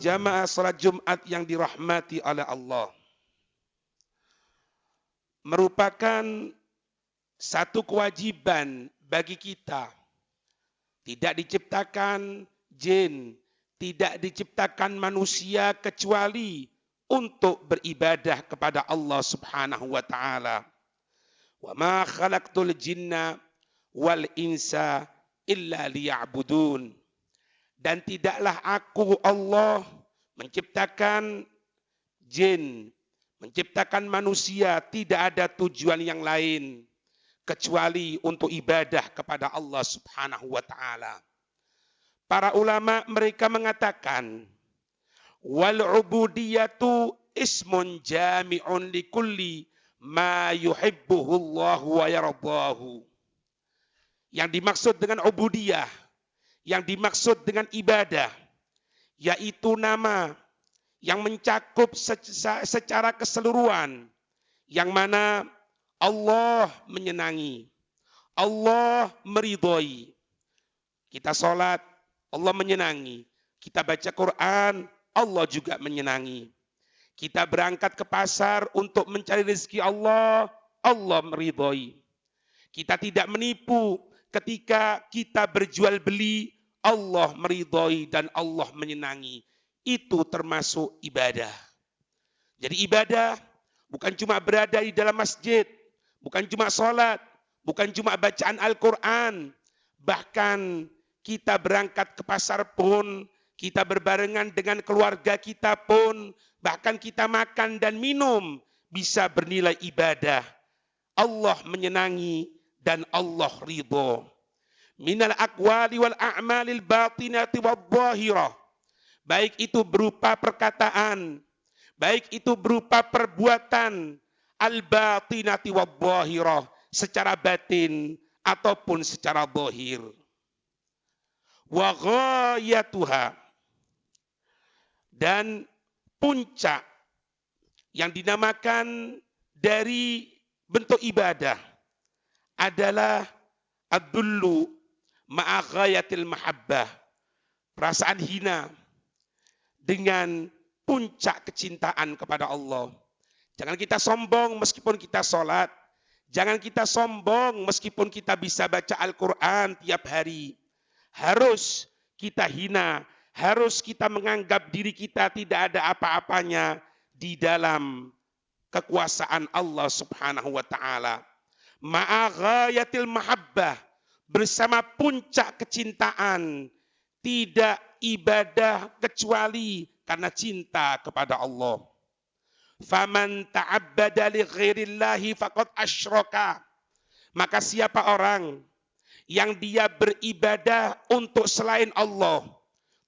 Jamaah salat Jumat yang dirahmati oleh Allah, merupakan satu kewajiban bagi kita. Tidak diciptakan jin, tidak diciptakan manusia kecuali untuk beribadah kepada Allah Subhanahu wa taala. Wa ma khalaqtul jinna wal insa illa liya'budun. Dan tidaklah aku Allah menciptakan jin, menciptakan manusia, tidak ada tujuan yang lain kecuali untuk ibadah kepada Allah Subhanahu wa taala. Para ulama mereka mengatakan wal ubudiyatu ismun jami'un likulli ma yuhibbuhu Allah wa yardahu. Yang dimaksud dengan ubudiyah, yang dimaksud dengan ibadah, yaitu nama yang mencakup secara keseluruhan, yang mana Allah menyenangi, Allah meridhoi. Kita sholat, Allah menyenangi. Kita baca Quran, Allah juga menyenangi. Kita berangkat ke pasar untuk mencari rezeki Allah, Allah meridhoi. Kita tidak menipu ketika kita berjual beli, Allah meridhoi dan Allah menyenangi. Itu termasuk ibadah. Jadi ibadah bukan cuma berada di dalam masjid, bukan cuma sholat, bukan cuma bacaan Al-Quran. Bahkan kita berangkat ke pasar pun, kita berbarengan dengan keluarga kita pun, bahkan kita makan dan minum bisa bernilai ibadah. Allah menyenangi dan Allah ridho. Minal aqwali wal a'malil batinati wal zahirah. Baik itu berupa perkataan, baik itu berupa perbuatan, al-batinati wal zahirah, secara batin ataupun secara zahir. Wa ghayatuha, dan puncak yang dinamakan dari bentuk ibadah adalah ad-dullu ma'a ghayatil mahabbah, perasaan hina dengan puncak kecintaan kepada Allah. Jangan kita sombong meskipun kita sholat, jangan kita sombong meskipun kita bisa baca Al-Quran tiap hari. Harus kita hina, harus kita menganggap diri kita tidak ada apa-apanya di dalam kekuasaan Allah Subhanahu wa taala. Ma'a ghayatil mahabbah, bersama puncak kecintaan, tidak ibadah kecuali karena cinta kepada Allah. Faman ta'abbada li ghairillahi faqad asyraka. Maka siapa orang yang dia beribadah untuk selain Allah,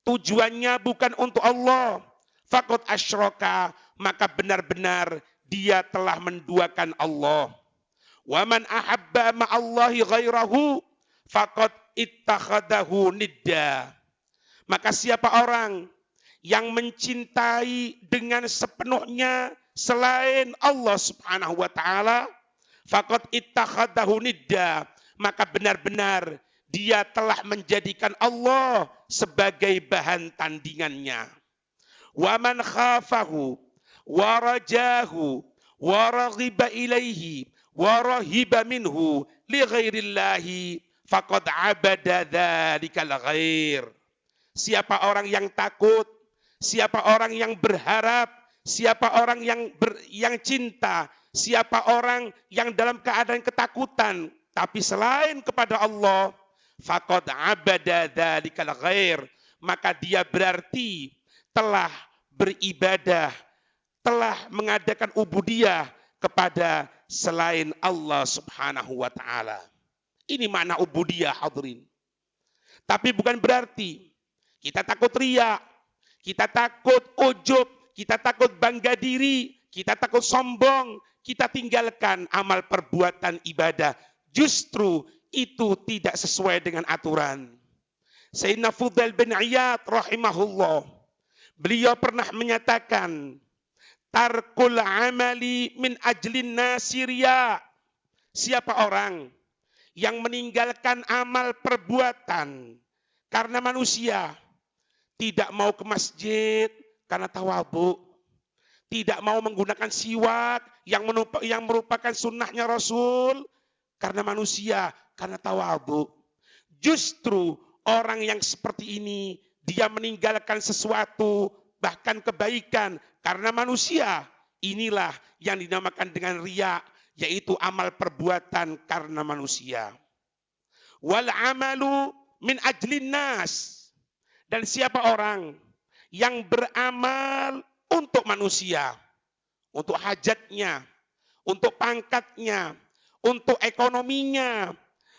tujuannya bukan untuk Allah, faqad asyraka, maka benar-benar dia telah menduakan Allah. Wa man ahabba ma'allahi ghairahu faqad ittakhadahu nidda. Maka siapa orang yang mencintai dengan sepenuhnya selain Allah Subhanahu wa taala, faqad ittakhadahu nidda, maka benar-benar dia telah menjadikan Allah sebagai bahan tandingannya. Wa man khafahu wa rajahu wa raghiba ilaihi wa rahiba minhu li ghairillahi faqad abada dzalikal ghair. Siapa orang yang takut, siapa orang yang berharap, siapa orang yang cinta, siapa orang yang dalam keadaan ketakutan tapi selain kepada Allah, faqad abada dzalikal ghair, maka dia berarti telah beribadah, telah mengadakan ubudiyah kepada selain Allah Subhanahu wa taala. Ini makna ubudiyah, hadirin. Tapi bukan berarti kita takut riya, kita takut ujub, kita takut bangga diri, kita takut sombong, kita tinggalkan amal perbuatan ibadah. Justru itu tidak sesuai dengan aturan. Sayyidina Fudail bin Iyad rahimahullah, beliau pernah menyatakan, tarkul amali min ajlin nasiriya. Siapa orang yang meninggalkan amal perbuatan karena manusia, tidak mau ke masjid, karena tawadhu. Tidak mau menggunakan siwak yang merupakan sunnahnya Rasul karena manusia, karena tawadhu. Justru orang yang seperti ini, dia meninggalkan sesuatu, bahkan kebaikan, karena manusia. Inilah yang dinamakan dengan riya, yaitu amal perbuatan karena manusia. Wal amalu min ajlin nas. Dan siapa orang yang beramal untuk manusia, untuk hajatnya, untuk pangkatnya, untuk ekonominya,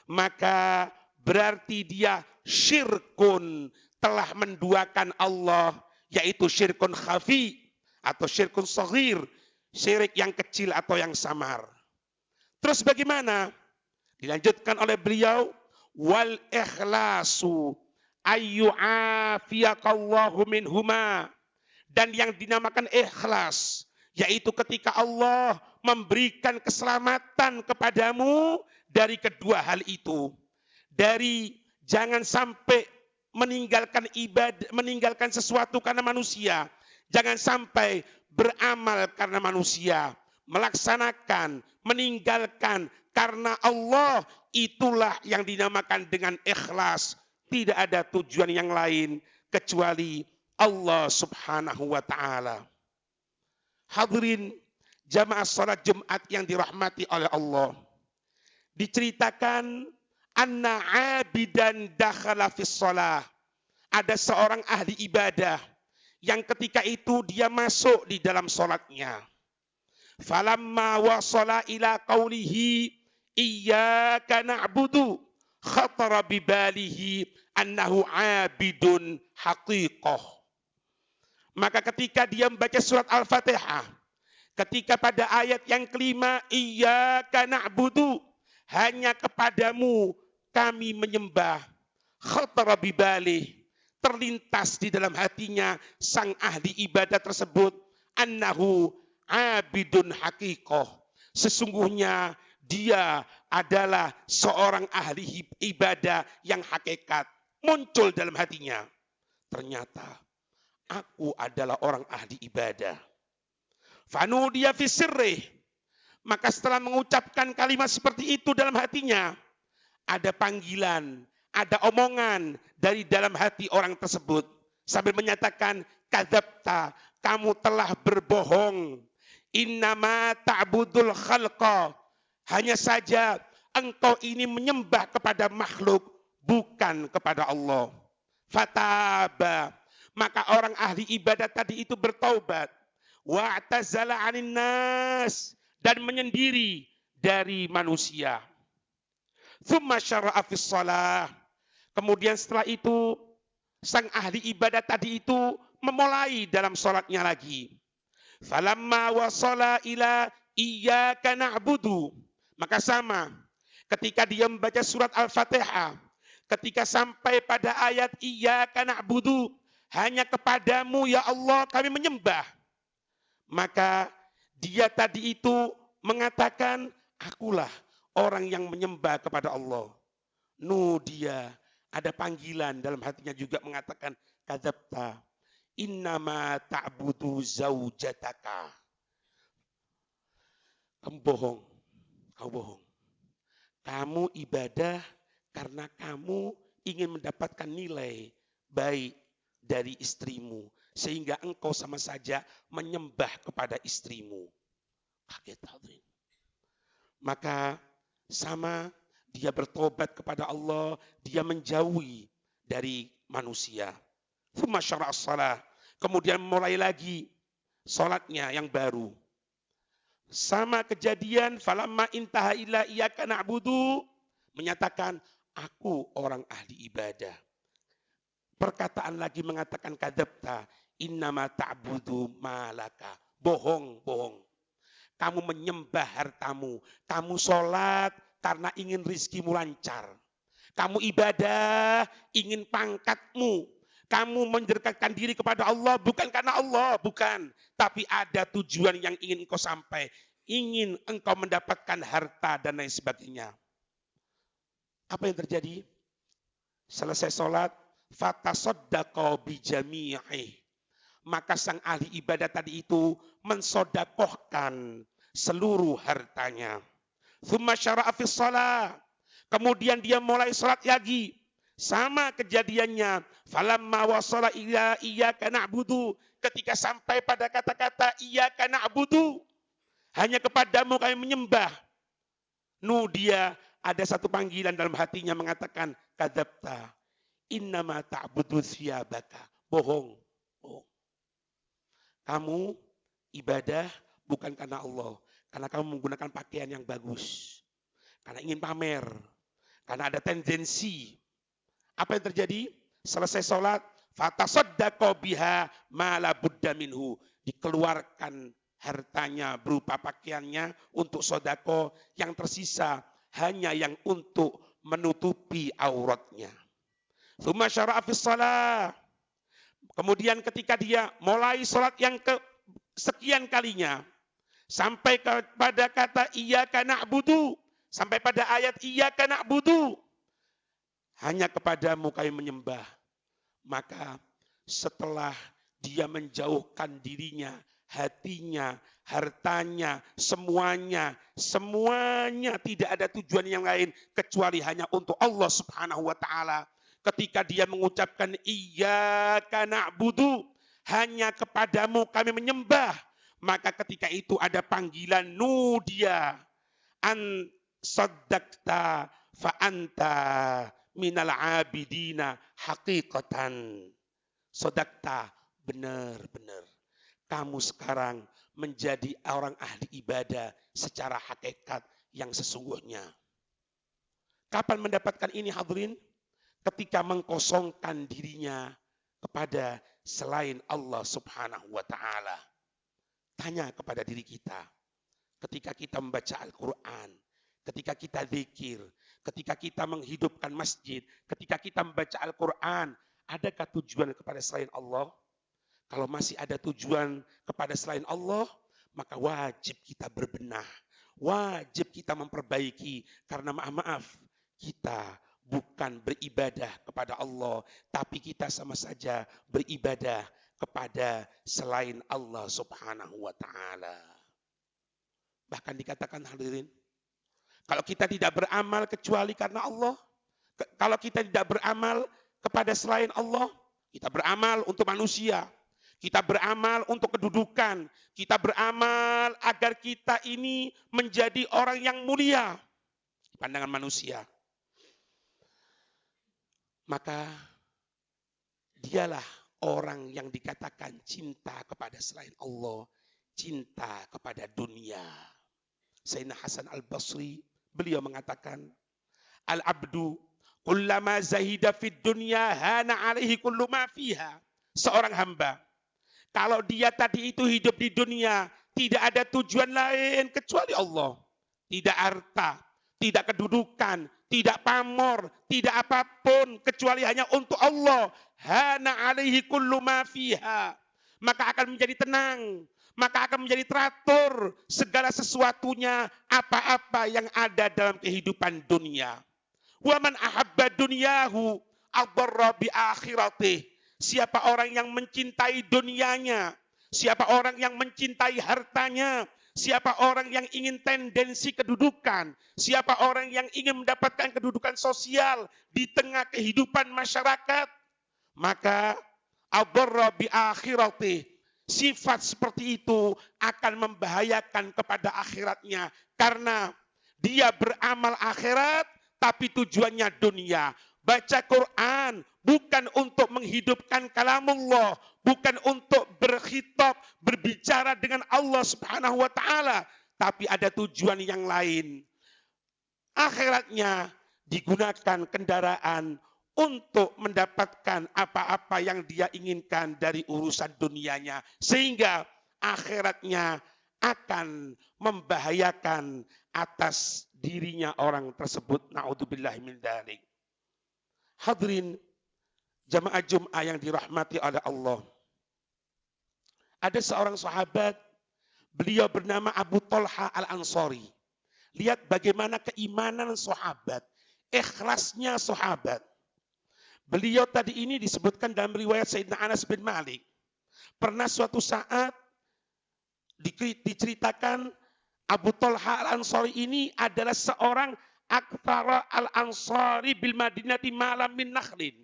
maka berarti dia syirkun, telah menduakan Allah, yaitu syirkun khafi atau syirkun shaghir, syirik yang kecil atau yang samar. Terus bagaimana? Dilanjutkan oleh beliau, wal ikhlasu ayyu'afiyakallahu minhuma. Dan yang dinamakan ikhlas, yaitu ketika Allah memberikan keselamatan kepadamu dari kedua hal itu. Dari jangan sampai meninggalkan sesuatu karena manusia. Jangan sampai beramal karena manusia. Melaksanakan, meninggalkan karena Allah, itulah yang dinamakan dengan ikhlas. Tidak ada tujuan yang lain kecuali Allah subhanahu wa ta'ala. Hadirin jamaah salat Jumat yang dirahmati oleh Allah. Diceritakan anna abidan dakhala fis shalah. Ada seorang ahli ibadah yang ketika itu dia masuk di dalam salatnya. Falamma wasala ila qawlihi iyyaka na'budu khatara bibalihi annahu abidun haqiqah. Maka ketika dia membaca surat Al-Fatihah, ketika pada ayat yang kelima, iyyaka na'budu, hanya kepadamu kami menyembah, khatara bibalih, terlintas di dalam hatinya sang ahli ibadah tersebut, annahu abidun haqiqah, sesungguhnya dia adalah seorang ahli ibadah yang hakikat. Muncul dalam hatinya, ternyata aku adalah orang ahli ibadah. Fanudiya fi sirrih. Maka setelah mengucapkan kalimat seperti itu dalam hatinya, ada panggilan, ada omongan dari dalam hati orang tersebut sambil menyatakan, kadzabta, kamu telah berbohong. Innama ta'budul khalqa. Hanya saja engkau ini menyembah kepada makhluk, bukan kepada Allah. Fataba. Maka orang ahli ibadah tadi itu bertaubat. Wa'tazala 'anin nas, dan menyendiri dari manusia. Tsumma syara'a fis shalah. Kemudian setelah itu sang ahli ibadah tadi itu memulai dalam salatnya lagi. Falamma wasala ila iyyaka na'budu. Maka sama ketika dia membaca surat Al-Fatihah, ketika sampai pada ayat iyyaka na'budu, hanya kepadamu ya Allah kami menyembah. Maka dia tadi itu mengatakan, akulah orang yang menyembah kepada Allah. Dia ada panggilan dalam hatinya juga mengatakan, kadzabta, innama ta'budu zaujataka. Kamu bohong. Kamu ibadah karena kamu ingin mendapatkan nilai baik dari istrimu. Sehingga engkau sama saja menyembah kepada istrimu. Kaget hadirin. Maka sama dia bertobat kepada Allah, dia menjauhi dari manusia. Tsumma syara'a shalah. Kemudian mulai lagi salatnya yang baru. Sama kejadian, falamma intaha illa iyyaka na'budu, menyatakan aku orang ahli ibadah. Perkataan lagi mengatakan kadzabta, innama ta'budu malaka. Bohong. Kamu menyembah hartamu. Kamu sholat karena ingin rizkimu lancar. Kamu ibadah ingin pangkatmu. Kamu mendekatkan diri kepada Allah bukan karena Allah, bukan. Tapi ada tujuan yang ingin engkau sampai. Ingin engkau mendapatkan harta dan lain sebagainya. Apa yang terjadi? Selesai sholat, fatasaddaqa bijami'i. Maka sang ahli ibadah tadi itu mensodakohkan seluruh hartanya. Tsumma syara'a fis shalah. Kemudian dia mulai salat lagi. Sama kejadiannya. Falamma wasala ila iyyaka na'budu. Ketika sampai pada kata-kata iyyaka na'budu. Hanya kepadamu kami menyembah. Dia ada satu panggilan dalam hatinya mengatakan, kadzabta. Innama ta'budu thiyabaka. Bohong. Kamu ibadah bukan karena Allah. Karena kamu menggunakan pakaian yang bagus. Karena ingin pamer. Karena ada tendensi. Apa yang terjadi? Selesai sholat. Fatasaddaqo biha ma la budda minhu. Dikeluarkan hartanya berupa pakaiannya untuk sodako. Yang tersisa hanya yang untuk menutupi auratnya. Tsumma syara'a fis shalah. Kemudian ketika dia mulai sholat yang kesekian kalinya, sampai kepada kata iyyaka na'budu, sampai pada ayat iyyaka na'budu, hanya kepadamu kami menyembah. Maka setelah dia menjauhkan dirinya, hatinya, hartanya, semuanya tidak ada tujuan yang lain kecuali hanya untuk Allah Subhanahu wa taala. Ketika dia mengucapkan iyyaka na'budu, hanya kepadamu kami menyembah, maka ketika itu ada panggilan nudia an saddaqta fa anta minal abidina haqiqatan. Sadaqta, benar-benar kamu sekarang menjadi orang ahli ibadah secara hakikat yang sesungguhnya. Kapan mendapatkan ini hadirin? Ketika mengkosongkan dirinya kepada selain Allah Subhanahu wa taala. Tanya kepada diri kita. Ketika kita membaca Al-Quran, ketika kita zikir, ketika kita menghidupkan masjid, ketika kita membaca Al-Quran, adakah tujuan kepada selain Allah? Kalau masih ada tujuan kepada selain Allah, maka wajib kita berbenah. Wajib kita memperbaiki. Karena maaf, kita bukan beribadah kepada Allah, tapi kita sama saja beribadah kepada selain Allah Subhanahu wa taala. Bahkan dikatakan hadirin, kalau kita tidak beramal kecuali karena Allah, kalau kita tidak beramal kepada selain Allah, kita beramal untuk manusia, kita beramal untuk kedudukan, kita beramal agar kita ini menjadi orang yang mulia di pandangan manusia. Maka dialah orang yang dikatakan cinta kepada selain Allah, cinta kepada dunia. Sayyidina Hasan Al-Basri, beliau mengatakan, Al-abdu kullama zahida fid dunya hana alaihi kullu ma fiha. Seorang hamba, kalau dia tadi itu hidup di dunia, tidak ada tujuan lain kecuali Allah. Tidak harta, tidak kedudukan, tidak pamor, tidak apapun kecuali hanya untuk Allah. Hana alaihi kullu ma fiha. Maka akan menjadi tenang, maka akan menjadi teratur segala sesuatunya, apa-apa yang ada dalam kehidupan dunia. Wa man ahabba dunyahu adarra bi akhiratih. Siapa orang yang mencintai dunianya, siapa orang yang mencintai hartanya, siapa orang yang ingin tendensi kedudukan, siapa orang yang ingin mendapatkan kedudukan sosial di tengah kehidupan masyarakat, maka adarra bi akhiratih. Sifat seperti itu akan membahayakan kepada akhiratnya karena dia beramal akhirat tapi tujuannya dunia. Baca Quran bukan untuk menghidupkan kalamullah, bukan untuk berkhitab, berbicara dengan Allah Subhanahu wa taala, tapi ada tujuan yang lain. Akhiratnya digunakan kendaraan untuk mendapatkan apa-apa yang dia inginkan dari urusan dunianya, sehingga akhiratnya akan membahayakan atas dirinya orang tersebut. Na'udzubillahi min dzalik. Hadirin jamaah Jum'ah yang dirahmati oleh Allah. Ada seorang sahabat, beliau bernama Abu Talha Al-Ansari. Lihat bagaimana keimanan sahabat, ikhlasnya sahabat. Beliau tadi ini disebutkan dalam riwayat Sayyidina Anas bin Malik. Pernah suatu saat diceritakan Abu Talha Al-Ansari ini adalah seorang aktsara Al-Ansari bil Madinati malam min nakhlin.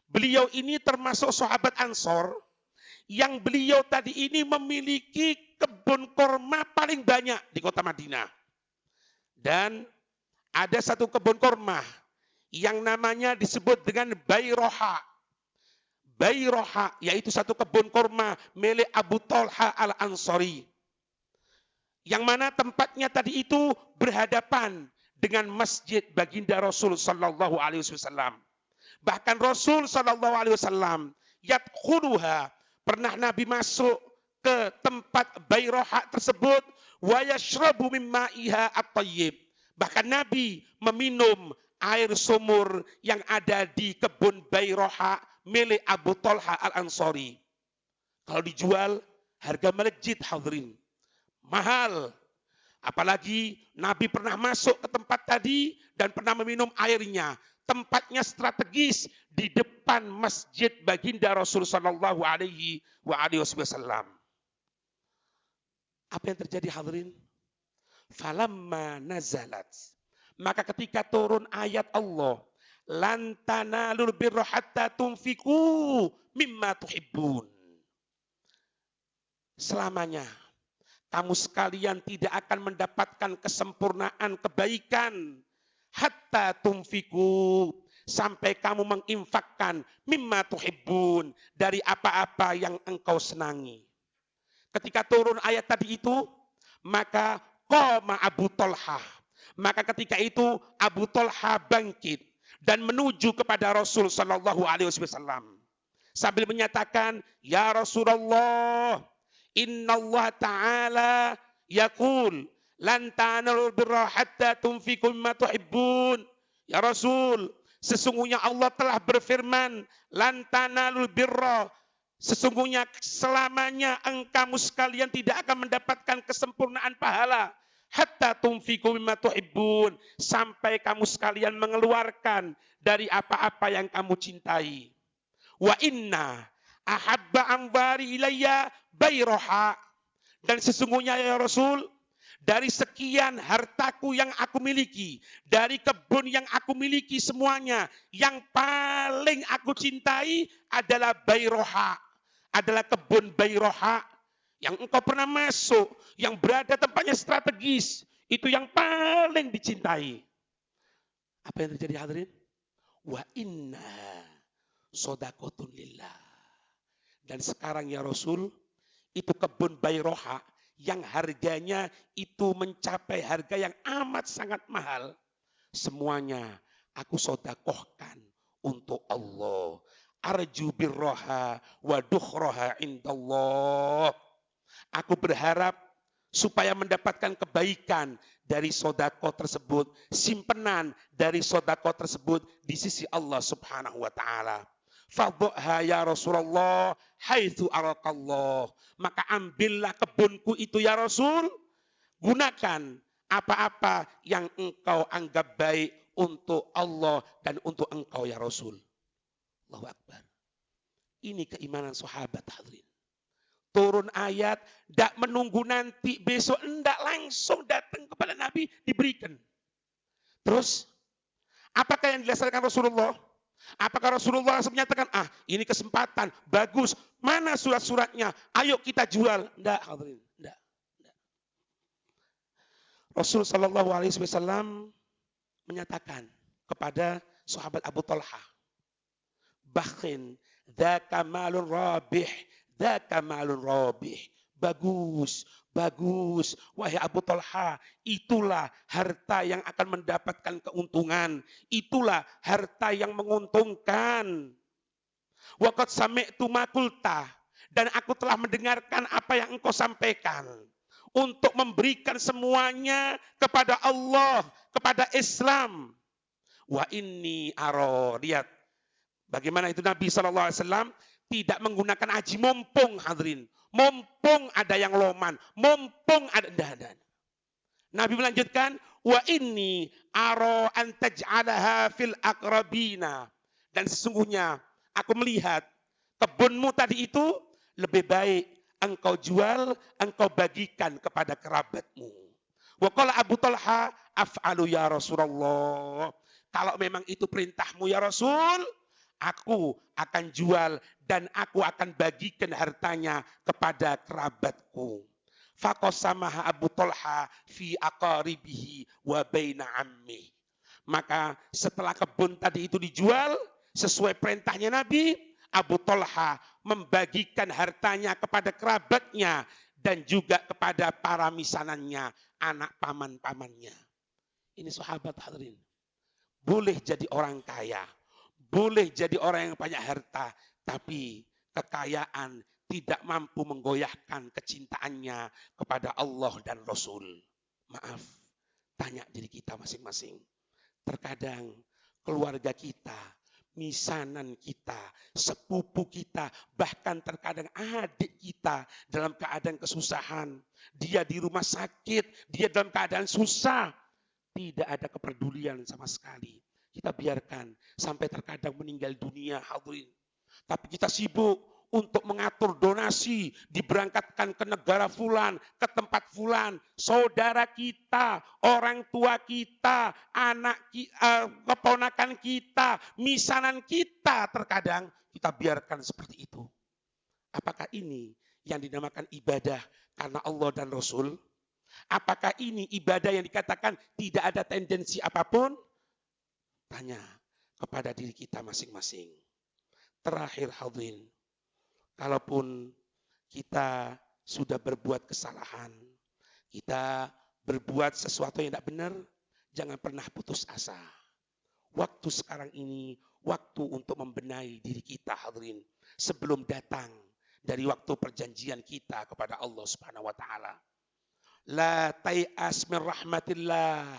Beliau ini termasuk sahabat Ansor yang beliau tadi ini memiliki kebun korma paling banyak di kota Madinah. Dan ada satu kebun korma yang namanya disebut dengan Bayroha. Bayroha yaitu satu kebun korma milik Abu Talha Al-Ansari. Yang mana tempatnya tadi itu berhadapan dengan masjid baginda Rasul sallallahu alaihi wasallam. Bahkan Rasul sallallahu alaihi wasallam yadkhuluha, pernah Nabi masuk ke tempat Bayroha tersebut, wa yashrabu min ma'iha at-tayyib. Bahkan Nabi meminum air sumur yang ada di kebun Bayroha milik Abu Talha Al-Ansari. Kalau dijual harga melejit hadirin. Mahal. Apalagi Nabi pernah masuk ke tempat tadi dan pernah meminum airnya. Tempatnya strategis di depan masjid baginda Rasul sallallahu alaihi wasallam. Apa yang terjadi hadirin? Falamma nazalat. Maka ketika turun ayat Allah, lan tanalul birra hatta tunfiqu mimma tuhibbun. Selamanya kamu sekalian tidak akan mendapatkan kesempurnaan kebaikan hatta tunfiku, sampai kamu menginfakkan mimma tuhibbun, dari apa-apa yang engkau senangi. Ketika turun ayat tadi itu, maka qama Abu Talha. Maka ketika itu Abu Talha bangkit dan menuju kepada Rasul sallallahu alaihi wasallam sambil menyatakan, ya Rasulullah, Inna Allah Ta'ala yaqul lan tanalul birra hatta tunfiqu mimma tuhibbun. Ya Rasul, sesungguhnya Allah telah berfirman, lan tanalul birra, sesungguhnya selamanya engkau sekalian tidak akan mendapatkan kesempurnaan pahala hatta tunfiqu mimma tuhibbun, sampai kamu sekalian mengeluarkan dari apa-apa yang kamu cintai. Wa inna ahabba anbari ilayya Bayroha, dan sesungguhnya ya Rasul, dari sekian hartaku yang aku miliki, dari kebun yang aku miliki semuanya, yang paling aku cintai adalah Bayroha, adalah kebun Bayroha yang engkau pernah masuk, yang berada tempatnya strategis, itu yang paling dicintai. Apa yang terjadi hadirin? Wa inna sodaqotun lillah. Dan sekarang ya Rasul, itu kebun Bayroha yang harganya itu mencapai harga yang amat sangat mahal. Semuanya aku sodakohkan untuk Allah. Arju birroha wa dukhroha indallah. Aku berharap supaya mendapatkan kebaikan dari sodako tersebut, simpenan dari sodako tersebut di sisi Allah subhanahu wa ta'ala. Fadhu'ha ya Rasulullah haitsu arakallah. Maka ambillah kebunku itu ya Rasul, gunakan apa-apa yang engkau anggap baik untuk Allah dan untuk engkau ya Rasul. Allahu Akbar. Ini keimanan sahabat hadirin. Turun ayat, tidak menunggu nanti besok, tidak langsung datang kepada Nabi diberikan. Terus apakah yang dilaksanakan Rasulullah? Apakah Rasulullah langsung menyatakan, ini kesempatan, bagus, mana surat-suratnya, ayo kita jual? Tidak, hadirin, tidak. Rasul sallallahu alaihi wasallam menyatakan kepada sahabat Abu Talha, bakhin, dzaka malun rabih, dzaka malun rabih. Bagus, bagus. Wahai Abu Talha, itulah harta yang akan mendapatkan keuntungan. Itulah harta yang menguntungkan. Wa qad sami'tu ma qulta, dan aku telah mendengarkan apa yang engkau sampaikan. Untuk memberikan semuanya kepada Allah, kepada Islam. Wa inni aro, lihat bagaimana itu Nabi SAW tidak menggunakan aji mumpung hadirin. Mumpung ada yang loman, mumpung ada dadan. Nabi melanjutkan, wa inni aro an taj'alaha fil aqrabina, dan sesungguhnya aku melihat kebunmu tadi itu lebih baik engkau jual, engkau bagikan kepada kerabatmu. Wa qala Abu Talha, af'alu ya Rasulullah. Kalau memang itu perintahmu ya Rasul, aku akan jual dan aku akan bagikan hartanya kepada kerabatku. Faqasamaha Abu Talha fi aqaribihi wa baina ammi. Maka setelah kebun tadi itu dijual sesuai perintahnya Nabi, Abu Talha membagikan hartanya kepada kerabatnya dan juga kepada para misanannya, anak paman-pamannya. Ini sahabat hadirin. Boleh jadi orang kaya, boleh jadi orang yang banyak harta, tapi kekayaan tidak mampu menggoyahkan kecintaannya kepada Allah dan Rasul. Maaf, tanya diri kita masing-masing. Terkadang keluarga kita, misanan kita, sepupu kita, bahkan terkadang adik kita dalam keadaan kesusahan. Dia di rumah sakit, dia dalam keadaan susah. Tidak ada kepedulian sama sekali. Kita biarkan sampai terkadang meninggal dunia, hadirin. Tapi kita sibuk untuk mengatur donasi, diberangkatkan ke negara fulan, ke tempat fulan, saudara kita, orang tua kita, keponakan kita, misanan kita, terkadang kita biarkan seperti itu. Apakah ini yang dinamakan ibadah karena Allah dan Rasul? Apakah ini ibadah yang dikatakan tidak ada tendensi apapun? Tanya kepada diri kita masing-masing. Terakhir hadirin, kalaupun kita sudah berbuat kesalahan, kita berbuat sesuatu yang tidak benar, jangan pernah putus asa. Waktu sekarang ini, waktu untuk membenahi diri kita hadirin, sebelum datang dari waktu perjanjian kita kepada Allah Subhanahu wa taala. La tai'as min rahmatillah.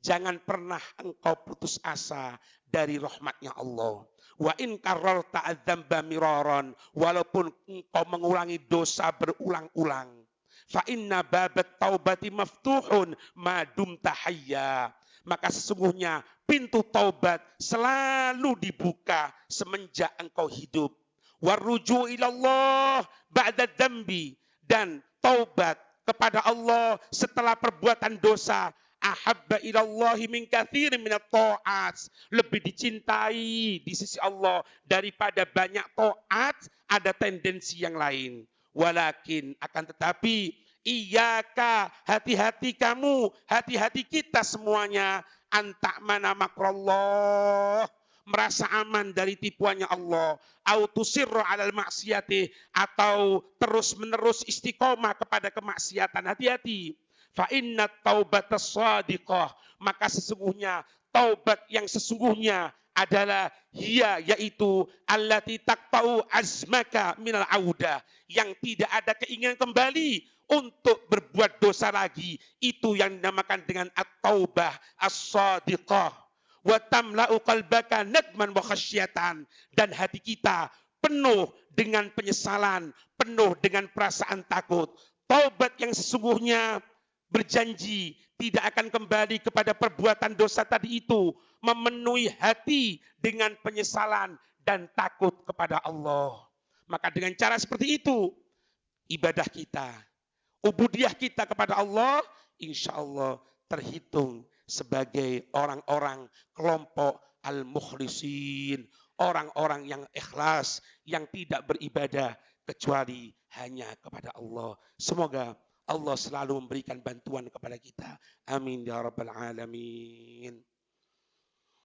Jangan pernah engkau putus asa dari rahmatnya Allah. Wa in kararta adzamba miraran. Walaupun engkau mengulangi dosa berulang-ulang. Fa inna babat taubati maftuhun ma dumta hayya. Maka sesungguhnya pintu taubat selalu dibuka semenjak engkau hidup. Warruju ilallah ba'da dzambi. Dan taubat kepada Allah setelah perbuatan dosa, ahabba ilallahi min katsirin minat ta'at, lebih dicintai di sisi Allah daripada banyak taat. Ada tendensi yang lain. Walakin akan tetapi iyyaka, hati-hati kamu, hati-hati kita semuanya, anta'mana makrallah, merasa aman dari tipuannya Allah, autusirra alal maksiati, atau terus-menerus istiqomah kepada kemaksiatan. Hati-hati. Fa inna taubatas shadiqah, maka sesungguhnya taubat yang sesungguhnya adalah hiya, yaitu allati taqta'u azmaka minal audah, yang tidak ada keinginan kembali untuk berbuat dosa lagi. Itu yang dinamakan dengan at-taubah as-shadiqah. Wa tamla'u qalbaka nadman wa khasyatan, dan hati kita penuh dengan penyesalan, penuh dengan perasaan takut. Taubat yang sesungguhnya berjanji tidak akan kembali kepada perbuatan dosa tadi itu, memenuhi hati dengan penyesalan dan takut kepada Allah. Maka dengan cara seperti itu, ibadah kita, ubudiyah kita kepada Allah, insya Allah terhitung sebagai orang-orang kelompok al-mukhlisin, orang-orang yang ikhlas, yang tidak beribadah kecuali hanya kepada Allah. Semoga Allah selalu memberikan bantuan kepada kita. Amin ya rabbal alamin.